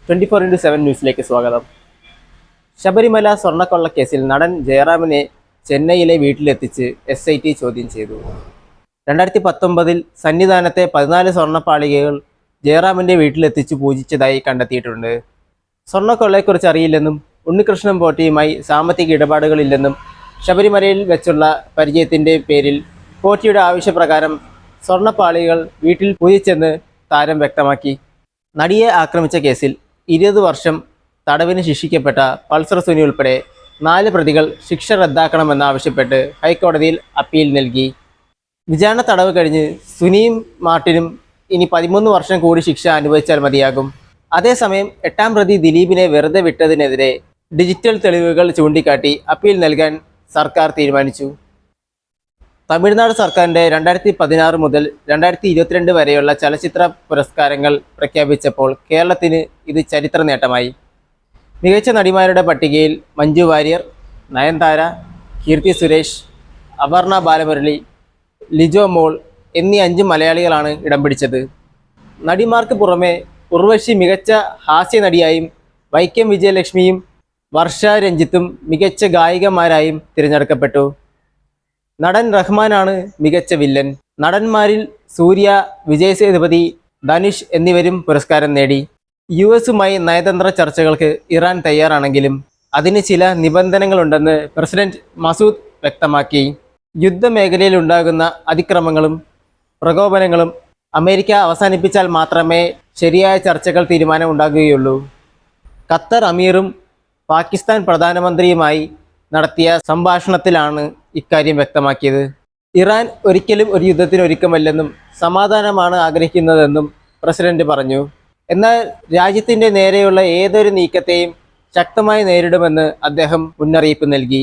24x7 ന്യൂസിലേക്ക് സ്വാഗതം. ശബരിമല സ്വർണ്ണക്കൊള്ളക്കേസിൽ നടൻ ജയറാമിനെ ചെന്നൈയിലെ വീട്ടിലെത്തിച്ച് SIT ചോദ്യം ചെയ്തു. 2019 സന്നിധാനത്തെ 14 സ്വർണ്ണപ്പാളികകൾ ജയറാമിൻ്റെ വീട്ടിലെത്തിച്ച് പൂജിച്ചതായി കണ്ടെത്തിയിട്ടുണ്ട്. സ്വർണ്ണക്കൊള്ളയെക്കുറിച്ച് അറിയില്ലെന്നും ഉണ്ണികൃഷ്ണൻ പോറ്റിയുമായി സാമ്പത്തിക ഇടപാടുകളില്ലെന്നും ശബരിമലയിൽ വെച്ചുള്ള പരിചയത്തിൻ്റെ പേരിൽ പോറ്റിയുടെ ആവശ്യപ്രകാരം സ്വർണ്ണപ്പാളികൾ വീട്ടിൽ പൂജിച്ചെന്ന് താരം വ്യക്തമാക്കി. നടിയെ ആക്രമിച്ച കേസിൽ 20 വർഷം തടവിന് ശിക്ഷിക്കപ്പെട്ട പൾസർ സുനി ഉൾപ്പെടെ 4 പ്രതികൾ ശിക്ഷ റദ്ദാക്കണമെന്നാവശ്യപ്പെട്ട് ഹൈക്കോടതിയിൽ അപ്പീൽ നൽകി. വിചാരണ തടവ് കഴിഞ്ഞ് സുനിയും മാർട്ടിനും ഇനി 13 വർഷം കൂടി ശിക്ഷ അനുഭവിച്ചാൽ മതിയാകും. അതേസമയം 8ാം പ്രതി ദിലീപിനെ വെറുതെ വിട്ടതിനെതിരെ ഡിജിറ്റൽ തെളിവുകൾ ചൂണ്ടിക്കാട്ടി അപ്പീൽ നൽകാൻ സർക്കാർ തീരുമാനിച്ചു. തമിഴ്നാട് സർക്കാരിൻ്റെ 2016 മുതൽ 2022 വരെയുള്ള ചലച്ചിത്ര പുരസ്കാരങ്ങൾ പ്രഖ്യാപിച്ചപ്പോൾ കേരളത്തിന് ഇത് ചരിത്ര നേട്ടമായി. മികച്ച നടിമാരുടെ പട്ടികയിൽ മഞ്ജു വാര്യർ, നയൻതാര, കീർത്തി സുരേഷ്, അപർണ ബാലമുരളി, ലിജോ മോൾ എന്നീ 5 മലയാളികളാണ് ഇടം പിടിച്ചത്. നടിമാർക്ക് പുറമെ ഉർവശി മികച്ച ഹാസ്യ നടിയായും വൈക്കം വിജയലക്ഷ്മിയും വർഷ രഞ്ജിത്തും മികച്ച ഗായികമാരായും തിരഞ്ഞെടുക്കപ്പെട്ടു. നടൻ റഹ്മാനാണ് മികച്ച വില്ലൻ. നടന്മാരിൽ സൂര്യ, വിജയ് സേതുപതി, ധനുഷ് എന്നിവരും പുരസ്കാരം നേടി. US-മായി നയതന്ത്ര ചർച്ചകൾക്ക് ഇറാൻ തയ്യാറാണെങ്കിലും അതിന് ചില നിബന്ധനകളുണ്ടെന്ന് പ്രസിഡന്റ് മസൂദ് വ്യക്തമാക്കി. യുദ്ധമേഖലയിൽ ഉണ്ടാകുന്ന അതിക്രമങ്ങളും പ്രകോപനങ്ങളും അമേരിക്ക അവസാനിപ്പിച്ചാൽ മാത്രമേ ശരിയായ ചർച്ചകൾ തീരുമാനമുണ്ടാകുകയുള്ളൂ. ഖത്തർ അമീറും പാകിസ്ഥാൻ പ്രധാനമന്ത്രിയുമായി നടത്തിയ സംഭാഷണത്തിലാണ് ഇക്കാര്യം വ്യക്തമാക്കിയത്. ഇറാൻ ഒരിക്കലും ഒരു യുദ്ധത്തിന് ഒരുക്കമല്ലെന്നും സമാധാനമാണ് ആഗ്രഹിക്കുന്നതെന്നും പ്രസിഡന്റ് പറഞ്ഞു. എന്നാൽ രാജ്യത്തിൻ്റെ നേരെയുള്ള ഏതൊരു നീക്കത്തെയും ശക്തമായി നേരിടുമെന്ന് അദ്ദേഹം മുന്നറിയിപ്പ് നൽകി.